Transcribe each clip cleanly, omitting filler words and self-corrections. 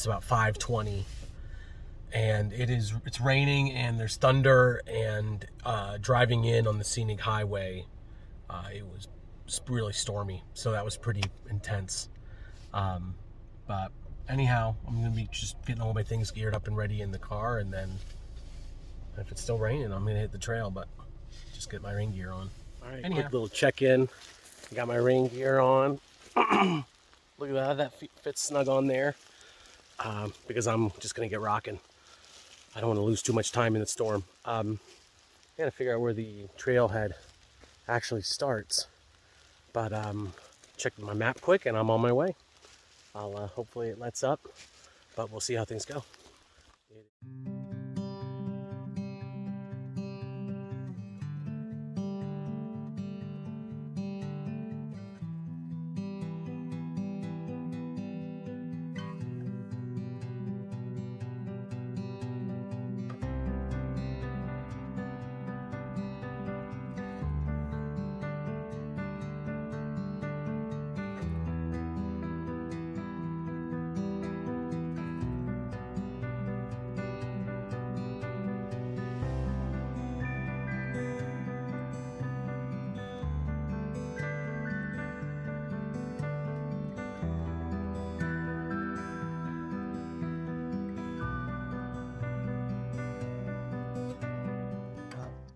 It's about 5:20, and it's raining and there's thunder, and driving in on the scenic highway, it was really stormy, so that was pretty intense. But anyhow, I'm gonna be just getting all my things geared up and ready in the car, and then if it's still raining, I'm gonna hit the trail, but just get my rain gear on. All right, anyhow. Quick little check-in. I got my rain gear on. Look at that fits snug on there, because I'm just gonna get rocking. I don't want to lose too much time in the storm. I gotta figure out where the trailhead actually starts, but check my map quick and I'm on my way. I'll hopefully it lets up, but we'll see how things go.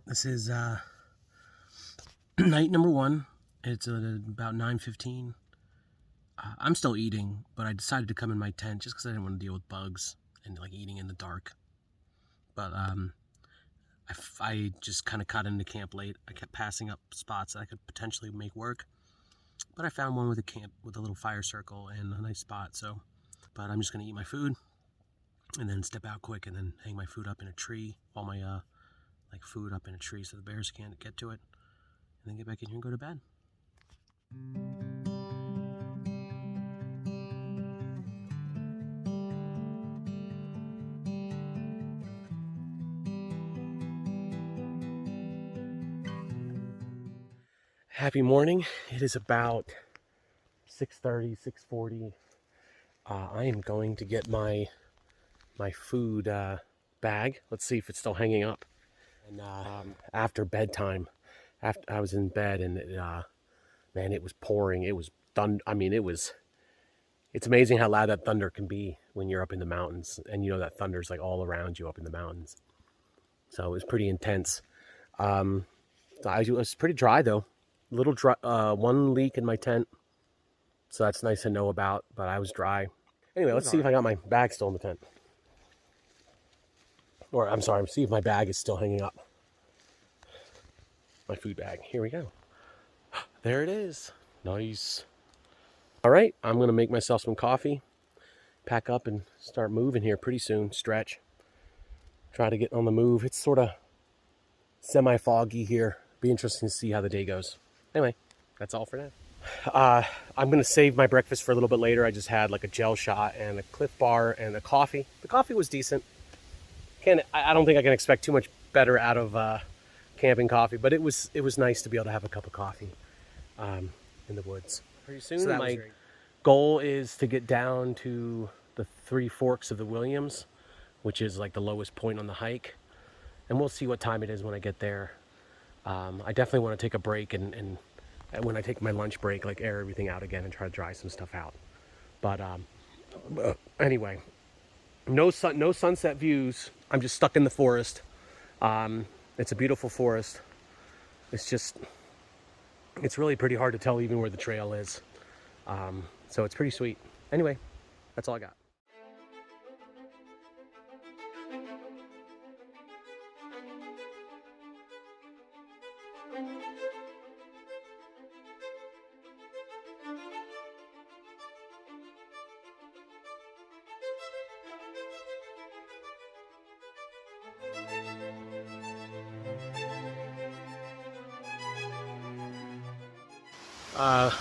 This is night number 1. It's about 9:15. I'm still eating, but I decided to come in my tent just because I didn't want to deal with bugs and like eating in the dark. But I just kind of got into camp late. I kept passing up spots that I could potentially make work, but I found one with a little fire circle and a nice spot. So, but I'm just gonna eat my food and then step out quick and then hang my food up in a tree, all my food up in a tree so the bears can't get to it, and then get back in here and go to bed. Happy morning. It is about 6:30, 6:40. I am going to get my food bag. Let's see if it's still hanging up. And after bedtime, after I was in bed, and man, it was pouring. It was it's amazing how loud that thunder can be when you're up in the mountains, and you know that thunder's like all around you up in the mountains. So it was pretty intense. It was pretty dry though. Little dry, one leak in my tent, so that's nice to know about. But I was dry. Anyway, let's see if I got my bag still in the tent. Or, I'm sorry, see if my bag is still hanging up. My food bag. Here we go. There it is. Nice. All right, I'm going to make myself some coffee, pack up, and start moving here pretty soon. Stretch. Try to get on the move. It's sort of semi-foggy here. Be interesting to see how the day goes. Anyway, that's all for now. I'm going to save my breakfast for a little bit later. I just had like a gel shot and a Cliff Bar and a coffee. The coffee was decent. I don't think I can expect too much better out of camping coffee, but it was nice to be able to have a cup of coffee in the woods. Pretty soon, so my goal is to get down to the Three Forks of the Williams, which is like the lowest point on the hike, and we'll see what time it is when I get there. I definitely want to take a break and when I take my lunch break, like air everything out again and try to dry some stuff out. But anyway, no sunset views. I'm just stuck in the forest. It's a beautiful forest. It's really pretty hard to tell even where the trail is. So it's pretty sweet. Anyway, that's all I got.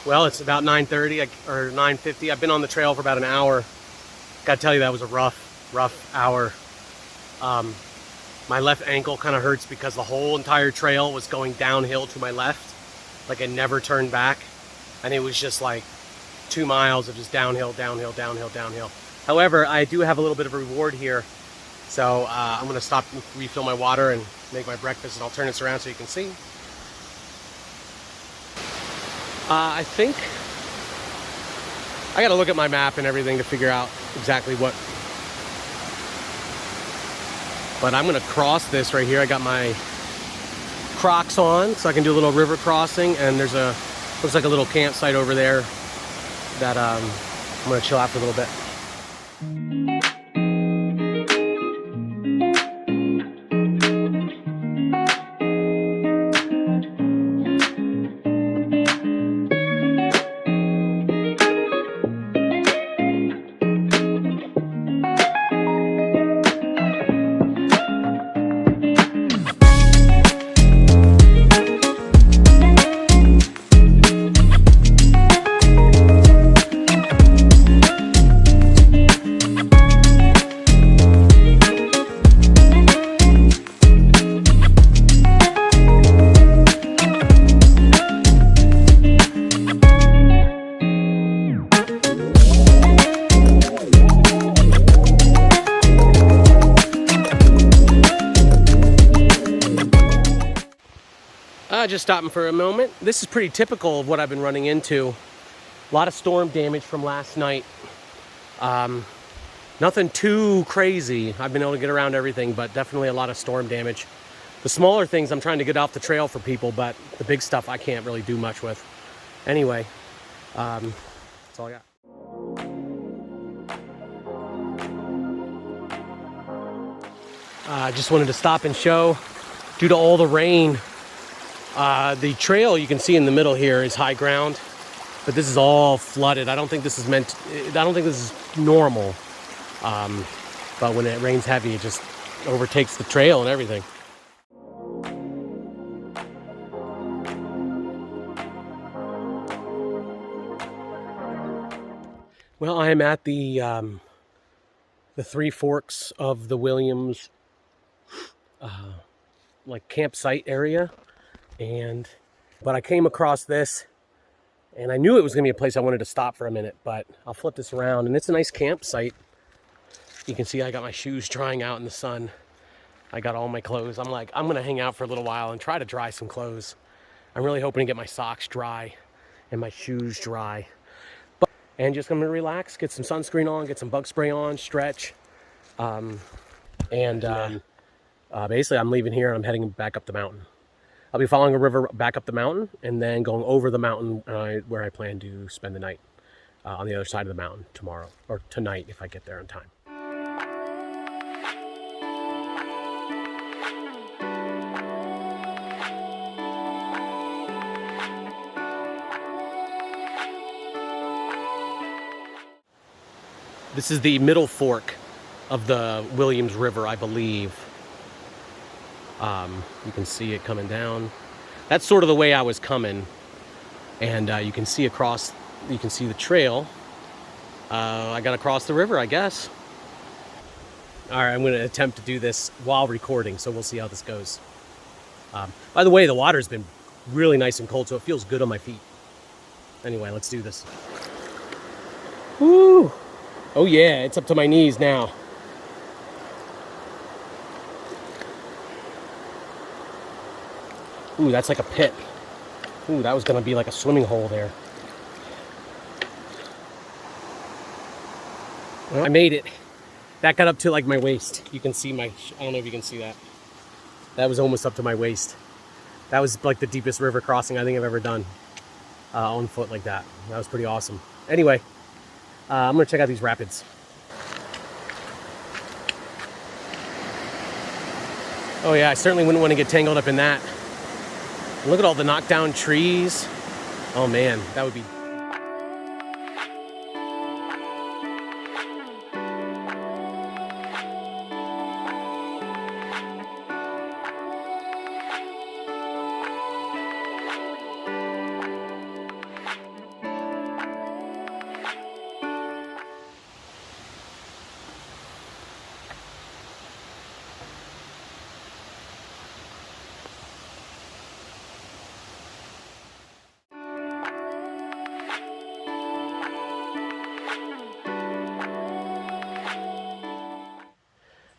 Well, it's about 9:30 or 9:50. I've been on the trail for about an hour. Gotta tell you, that was a rough hour. My left ankle kind of hurts because the whole entire trail was going downhill to my left. Like it never turned back. And it was just like 2 miles of just downhill, downhill, downhill, downhill. However, I do have a little bit of a reward here. So I'm gonna stop and refill my water and make my breakfast, and I'll turn this around so you can see. I think I gotta look at my map and everything to figure out exactly what. But I'm gonna cross this right here. I got my Crocs on, so I can do a little river crossing, and there's looks like a little campsite over there that I'm gonna chill out for a little bit. Just stopping for a moment. This is pretty typical of what I've been running into. A lot of storm damage from last night. Nothing too crazy. I've been able to get around everything, but definitely a lot of storm damage. The smaller things I'm trying to get off the trail for people, but the big stuff I can't really do much with. Anyway, that's all I got. I just wanted to stop and show, due to all the rain, the trail you can see in the middle here is high ground, but this is all flooded. I don't think this is normal. But when it rains heavy, it just overtakes the trail and everything. Well, I am at the Three Forks of the Williams like campsite area. But I came across this, and I knew it was going to be a place I wanted to stop for a minute, but I'll flip this around, and it's a nice campsite. You can see I got my shoes drying out in the sun. I got all my clothes. I'm going to hang out for a little while and try to dry some clothes. I'm really hoping to get my socks dry and my shoes dry. And just going to relax, get some sunscreen on, get some bug spray on, stretch. Basically I'm leaving here and I'm heading back up the mountain. I'll be following a river back up the mountain and then going over the mountain where I plan to spend the night on the other side of the mountain tomorrow, or tonight if I get there on time. This is the middle fork of the Williams River, I believe. You can see it coming down. That's sort of the way I was coming. And you can see across, you can see the trail. I got to cross the river, I guess. All right, I'm going to attempt to do this while recording, so we'll see how this goes. By the way, the water's been really nice and cold, so it feels good on my feet. Anyway, let's do this. Woo! Oh yeah, it's up to my knees now. Ooh, that's like a pit. Ooh, that was gonna be like a swimming hole there. Well, I made it. That got up to like my waist. You can see I don't know if you can see that. That was almost up to my waist. That was like the deepest river crossing I think I've ever done on foot like that. That was pretty awesome. Anyway, I'm gonna check out these rapids. Oh yeah, I certainly wouldn't want to get tangled up in that. Look at all the knocked down trees. Oh man, that would be...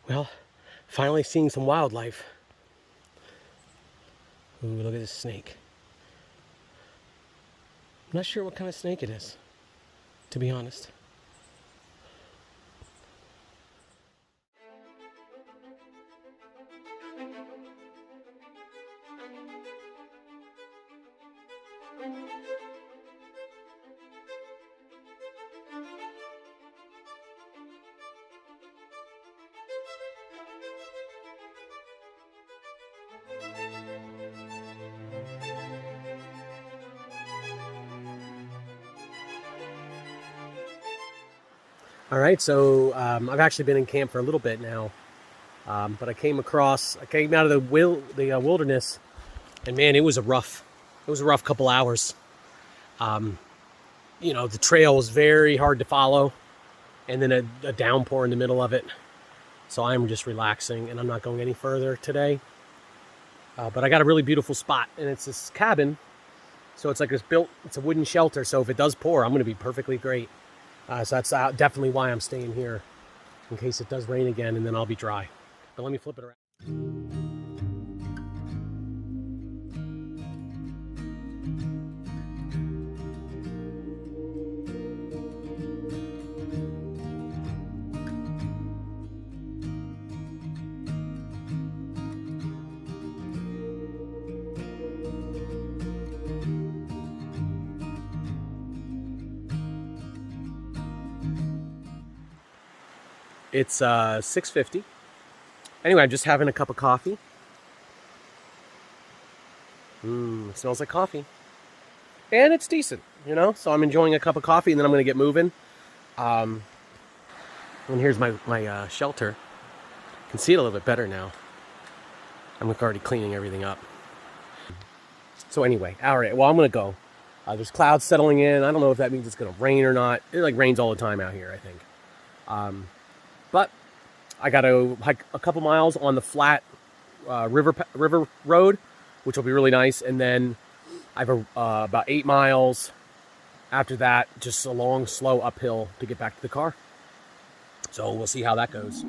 Well, finally seeing some wildlife. Ooh, look at this snake. I'm not sure what kind of snake it is, to be honest. All right, so I've actually been in camp for a little bit now, but I came out of the wilderness, and man, it was a rough couple hours. The trail was very hard to follow, and then a downpour in the middle of it. So I'm just relaxing, and I'm not going any further today. But I got a really beautiful spot, and it's this cabin. So it's a wooden shelter. So if it does pour, I'm going to be perfectly great. So that's definitely why I'm staying here, in case it does rain again, and then I'll be dry. But let me flip it around. It's 6:50. Anyway, I'm just having a cup of coffee. It smells like coffee. And it's decent, So I'm enjoying a cup of coffee, and then I'm going to get moving. And here's my shelter. You can see it a little bit better now. I'm already cleaning everything up. So anyway, all right, well, I'm going to go. There's clouds settling in. I don't know if that means it's going to rain or not. It rains all the time out here, I think. But I got to hike a couple miles on the flat river road, which will be really nice. And then I have about 8 miles after that, just a long, slow uphill to get back to the car. So we'll see how that goes.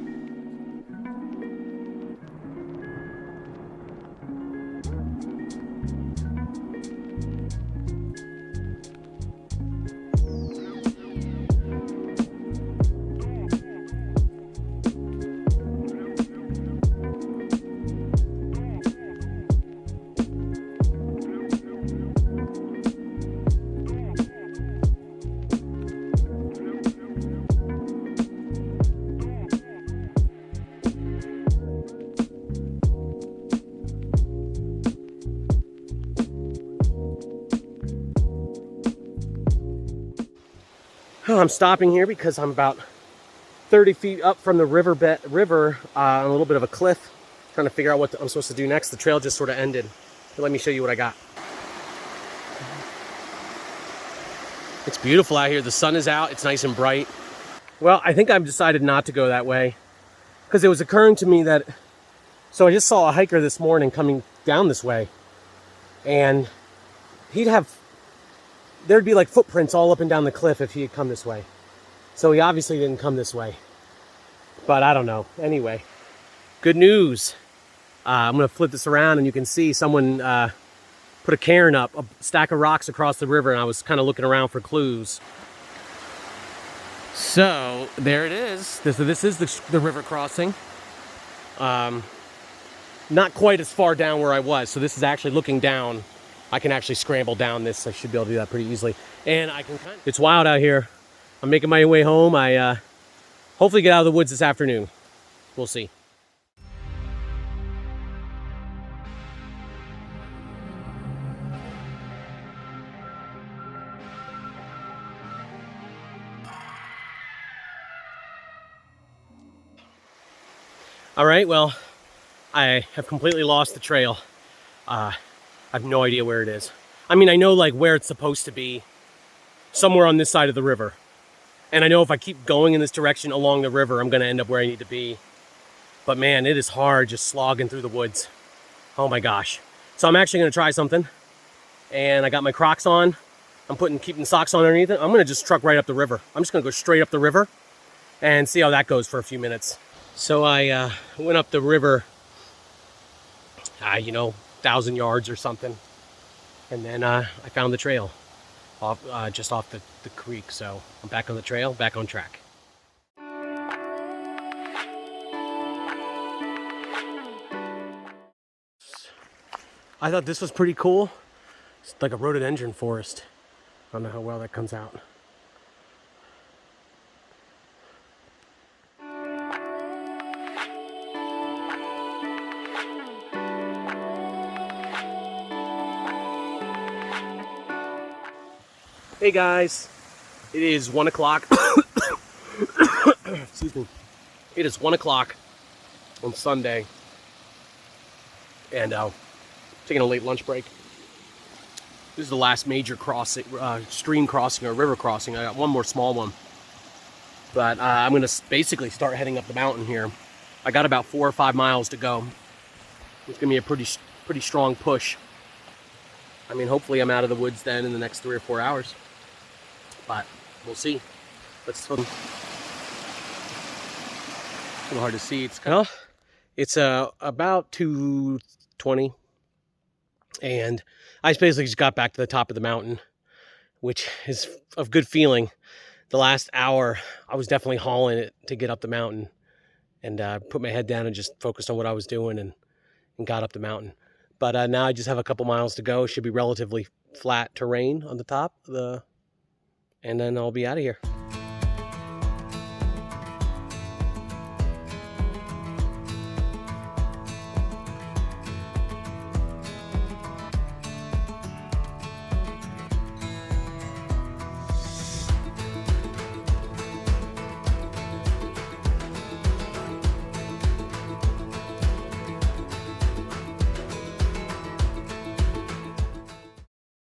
I'm stopping here because I'm about 30 feet up from the river on a little bit of a cliff, trying to figure out what I'm supposed to do next. The trail just sort of ended. But let me show you what I got. It's beautiful out here. The sun is out. It's nice and bright. Well, I think I've decided not to go that way because it was occurring to me that, so I just saw a hiker this morning coming down this way, and there'd be like footprints all up and down the cliff if he had come this way. So he obviously didn't come this way. But I don't know. Anyway, good news. I'm going to flip this around, and you can see someone put a cairn up, a stack of rocks across the river, and I was kind of looking around for clues. So there it is. This is the river crossing. Not quite as far down where I was. So this is actually looking down. I can actually scramble down this. I should be able to do that pretty easily. And it's wild out here. I'm making my way home. I hopefully get out of the woods this afternoon. We'll see. All right, well, I have completely lost the trail. I have no idea where it is. I mean, I know where it's supposed to be, somewhere on this side of the river. And I know if I keep going in this direction along the river, I'm gonna end up where I need to be. But man, it is hard just slogging through the woods. Oh my gosh. So I'm actually gonna try something. And I got my Crocs on. I'm keeping socks on underneath it. I'm gonna just truck right up the river. I'm just gonna go straight up the river and see how that goes for a few minutes. So I went up the river, 1,000 yards or something, and then I found the trail off just off the creek. So I'm back on the trail, back on track. I thought this was pretty cool. It's like a rhododendron forest. I don't know how well that comes out. Hey guys, it is 1 o'clock. Excuse me. It is 1 o'clock on Sunday, and taking a late lunch break. This is the last major crossing, stream crossing or river crossing. I got one more small one, but I'm gonna basically start heading up the mountain here. I got about 4 or 5 miles to go. It's gonna be a pretty strong push. I mean, hopefully I'm out of the woods then in the next 3 or 4 hours, but we'll see. Let's. It's a little hard to see. It's about 2:20, and I basically just got back to the top of the mountain, which is a good feeling. The last hour, I was definitely hauling it to get up the mountain, and put my head down and just focused on what I was doing and got up the mountain. But now I just have a couple miles to go. It should be relatively flat terrain on the top of and then I'll be out of here.